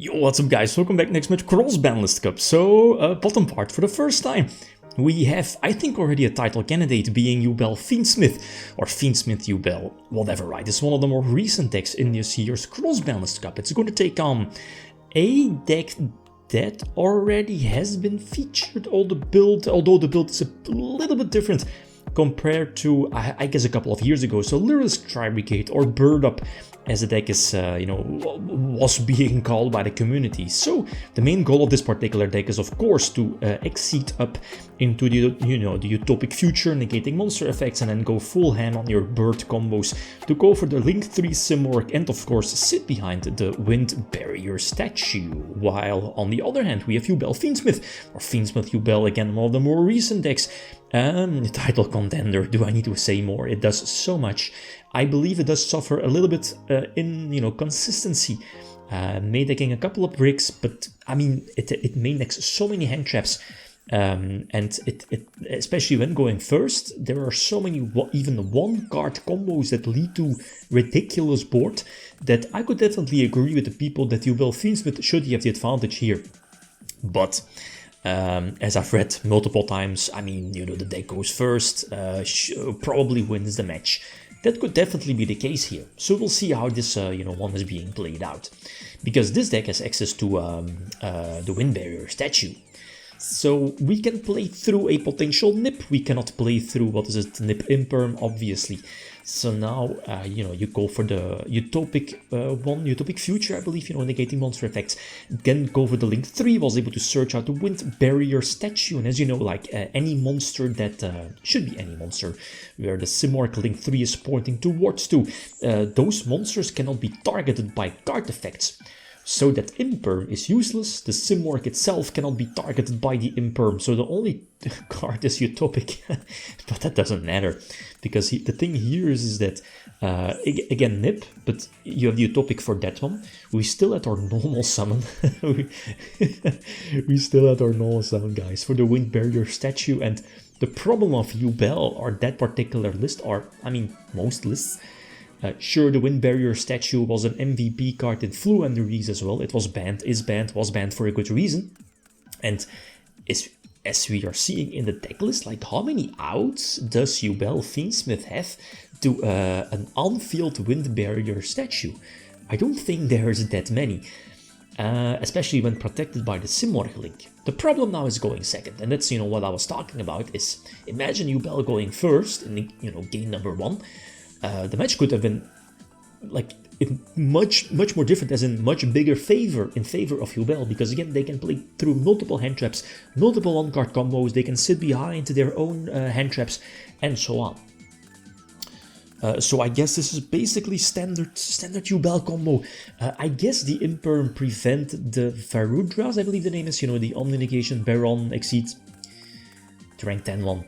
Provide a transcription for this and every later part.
Yo, what's up guys, welcome back next match Cross-Banlist Cup. So, bottom part for the first time. We have, I think, already a title candidate being Yubel Fiendsmith, or Fiendsmith Yubel, whatever, right? It's one of the more recent decks in this year's Cross-Banlist Cup. It's going to take on a deck that already has been featured, although the build is a little bit different compared to, I guess, a couple of years ago. So Lyrilusc Tri-Brigade, or Bird Up, as the deck is, was being called by the community. So the main goal of this particular deck is, of course, to exceed up into the, the utopic future, negating monster effects, and then go full hand on your bird combos to go for the Link 3 Simorgh, and of course sit behind the Wind Barrier statue. While on the other hand, we have Yubel Fiendsmith, or Fiendsmith Yubel, again, one of the more recent decks. Title contender, do I need to say more? It does so much. I believe it does suffer a little bit in, consistency. Main decking a couple of bricks, but I mean, it main decks so many hand traps. And it especially when going first, there are so many even one card combos that lead to ridiculous board that I could definitely agree with the people that Yubel Fiendsmith should have the advantage here. But as I've read multiple times, I mean, the deck goes first, probably wins the match. That could definitely be the case here. So we'll see how this, one is being played out. Because this deck has access to the Wind Barrier statue. So we can play through a potential nip. We cannot play through, nip imperm, obviously. So now, you go for the utopic future, I believe, negating monster effects. Then go for the Link 3, was able to search out the Wind Barrier statue. And as you know, like any monster that should be any monster, where the Simorgh Link 3 is pointing towards to, those monsters cannot be targeted by card effects. So that imperm is useless. The Simorgh itself cannot be targeted by the imperm. So the only card is utopic. But that doesn't matter. Because the thing here is that, again, nip, but you have the utopic for that one. We still at our normal summon. we still at our normal summon, guys, for the Wind Barrier statue. And the problem of Yubel, or that particular list, or, I mean, most lists, sure, the Wind Barrier statue was an MVP card in Fluenderies as well. It was banned, was banned for a good reason. And as we are seeing in the deck list, like, how many outs does Yubel Fiendsmith have to an on-field Wind Barrier statue? I don't think there's that many, especially when protected by the Simorgh Link. The problem now is going second, and that's, what I was talking about, is imagine Yubel going first in, game number 1. The match could have been like much more different, as in much bigger in favor of Yubel, because again they can play through multiple hand traps, multiple one-card combos, they can sit behind their own hand traps, and so on. So I guess this is basically standard Yubel combo. I guess the imperm prevent the Varudras, I believe the name is, the Omni-Negation Baron exceeds the rank 10 one.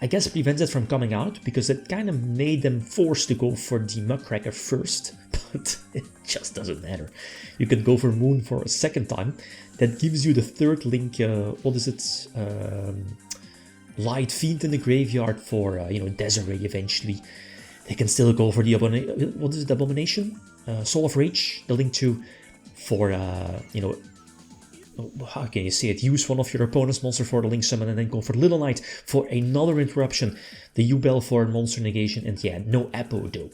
I guess prevents it from coming out, because it kind of made them forced to go for the Muckracker first, but it just doesn't matter. You can go for Moon for a second time. That gives you the third Link, Light Fiend in the graveyard for, Desiree eventually. They can still go for the Abomination? Soul of Rage, the Link 2 for, how can you say it? Use one of your opponent's monster for the Link Summon, and then go for Little Knight for another interruption. The Yubel for monster negation, and yeah, no Apo though.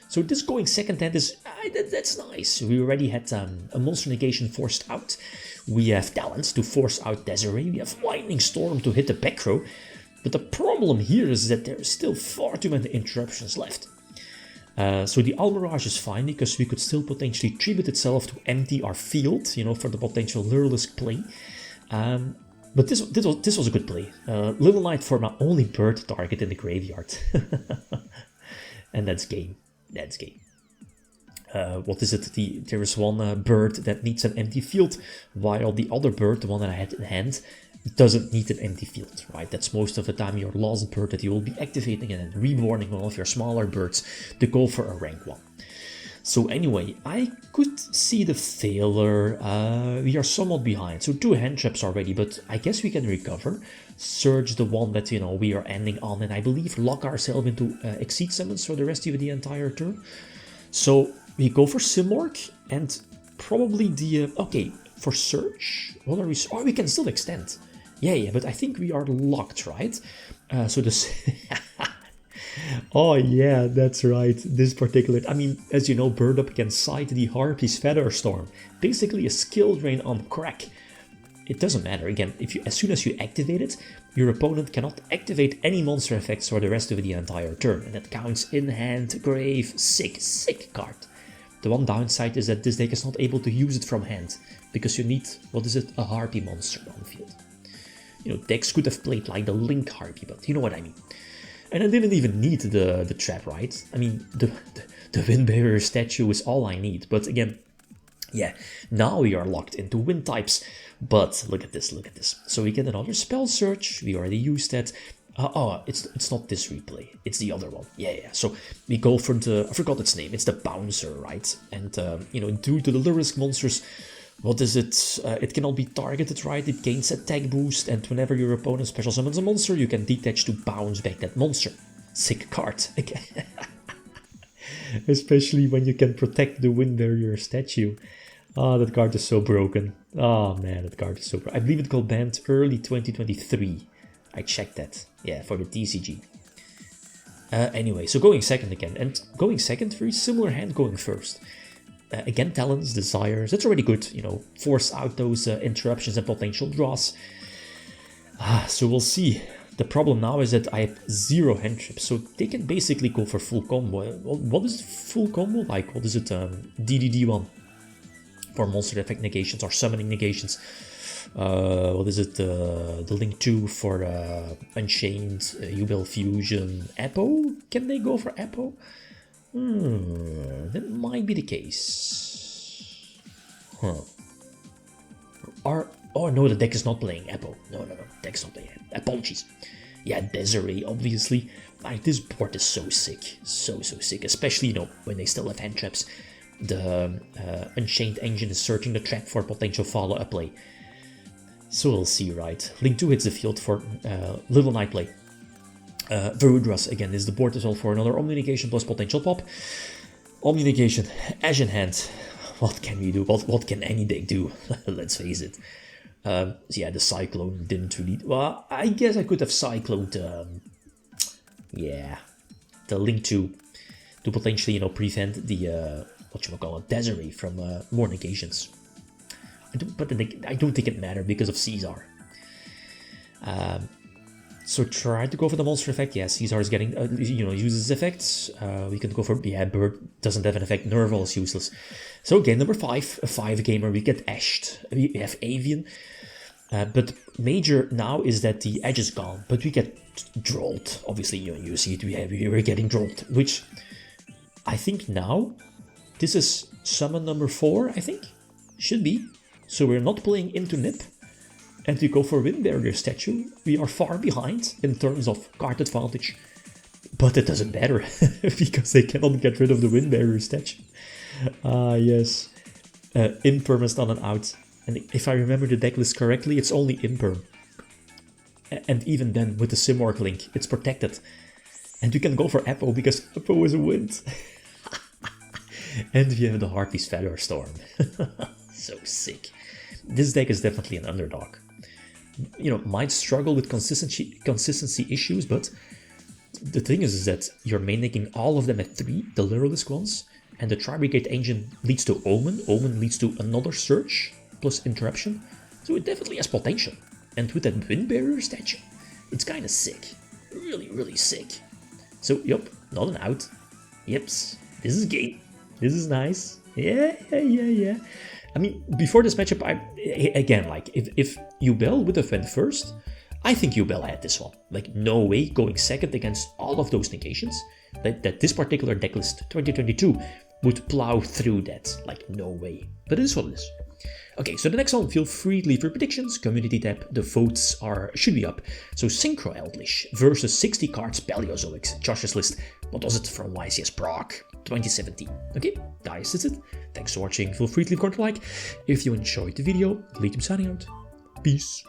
So this going second hand is, that's nice. We already had a monster negation forced out. We have Talents to force out Desiree. We have Lightning Storm to hit the back row. But the problem here is that there is still far too many interruptions left. So the Almirage is fine, because we could still potentially tribute itself to empty our field, for the potential Lyrilusc play. But this was a good play. Little Knight for my only bird target in the graveyard. And that's game. That's game. What is it? There is one bird that needs an empty field, while the other bird, the one that I had in hand, doesn't need an empty field, right? That's most of the time your last bird that you will be activating and then reborning one of your smaller birds to go for a rank 1. So anyway, I could see the failure. We are somewhat behind, so 2 hand traps already, but I guess we can recover. Surge the one that, we are ending on, and I believe lock ourselves into Exceed summons for the rest of the entire turn. So we go for Simorgh, and probably the... okay, for search, what are we... oh, we can still extend. Yeah, but I think we are locked, right? So this... oh yeah, that's right, this particular... I mean, as you know, Bird Up can cite the Harpy's Feather Storm. Basically a skill drain on crack. It doesn't matter, again, as soon as you activate it, your opponent cannot activate any monster effects for the rest of the entire turn. And that counts in hand, grave, sick card. The one downside is that this deck is not able to use it from hand, because you need, what is it, a Harpy monster on field. You know, decks could have played like the Link Harpy, but you know what I mean. And I didn't even need the trap, right? I mean, the Windbearer statue is all I need. But again, yeah, now we are locked into wind types. But look at this. So we get another spell search. We already used that. Oh, it's not this replay. It's the other one. Yeah. So we go for the... I forgot its name. It's the Bouncer, right? And, you know, due to the Lyrilusc monsters... what is it? It cannot be targeted, right? It gains attack boost, and whenever your opponent special summons a monster, you can detach to bounce back that monster. Sick card. Especially when you can protect the Wind Barrier statue. Oh, that card is so broken. Oh man, that card is so broken. I believe it got banned early 2023. I checked that. Yeah, for the TCG. Anyway, so going second again. And going second, very similar hand going first. Again, talents, desires, that's already good, you know, force out those interruptions and potential draws. So we'll see. The problem now is that I have 0 hand trips, so they can basically go for full combo. What is full combo like? What is it? DDD1 for monster effect negations or summoning negations. What is it? The Link 2 for Unchained, Yubel Fusion, Apo? Can they go for Apo? That might be the case. Oh no, the deck is not playing Apo. No, deck's not playing Apologies. Yeah, Desiree, obviously. Like, this board is so sick. So sick. Especially, you know, when they still have hand traps. The Unchained Engine is searching the trap for potential follow-up play. So we'll see, right? Link 2 hits the field for Little Knight play. Verudras, again, is the board as well for another Omni-Negation plus potential pop. Omni-Negation, Ash in hand. What can we do? What can any deck do? Let's face it. So yeah, the Cyclone didn't really... well, I guess I could have Cycloned... yeah, the Link 2 to potentially, you know, prevent the... Desiree from more negations. But I don't think it mattered because of Caesar. So try to go for the monster effect. Yeah, Caesar is getting, you know, uses effects. We can go for, yeah, Bird doesn't have an effect. Nerval is useless. So game number 5, a 5-gamer, we get Ashed. We have Avian. But major now is that the edge is gone, but we get Drolled. Obviously, you know, you see it, we're getting Drolled, which I think now, this is summon number 4, I think, should be. So we're not playing into Nip. And we go for Wind Barrier statue. We are far behind in terms of card advantage. But it doesn't matter, because they cannot get rid of the Wind Barrier statue. Yes. Imperm is not an out. And if I remember the deck list correctly, it's only Imperm. And even then, with the Simorgh link, it's protected. And you can go for Apo, because Apo is a wind. And we have the Harpy's Feather Storm. So sick. This deck is definitely an underdog. You know, might struggle with consistency issues, but the thing is that you're making all of them at 3, the Lyrilusc ones, and the Tri-Brigade engine leads to Omen. Omen leads to another search plus interruption, so it definitely has potential. And with that Wind Barrier statue, it's kind of sick. Really sick. So, yup, not an out. Yeps, this is game. This is nice. Yeah. I mean, before this matchup, again, like, if Yubel would have went first, I think Yubel had this one. Like, no way going second against all of those negations, that this particular decklist, 2022, would plow through that. Like, no way. But it is what it is. Okay, so the next one, feel free to leave your predictions. Community tab, the votes should be up. So Synchro Eldritch versus 60 cards Paleozoic. Josh's list. What was it from YCS Prague 2017? Okay, guys, that's it. Thanks for watching. Feel free to leave a comment, like. If you enjoyed the video, Riddim signing out. Peace.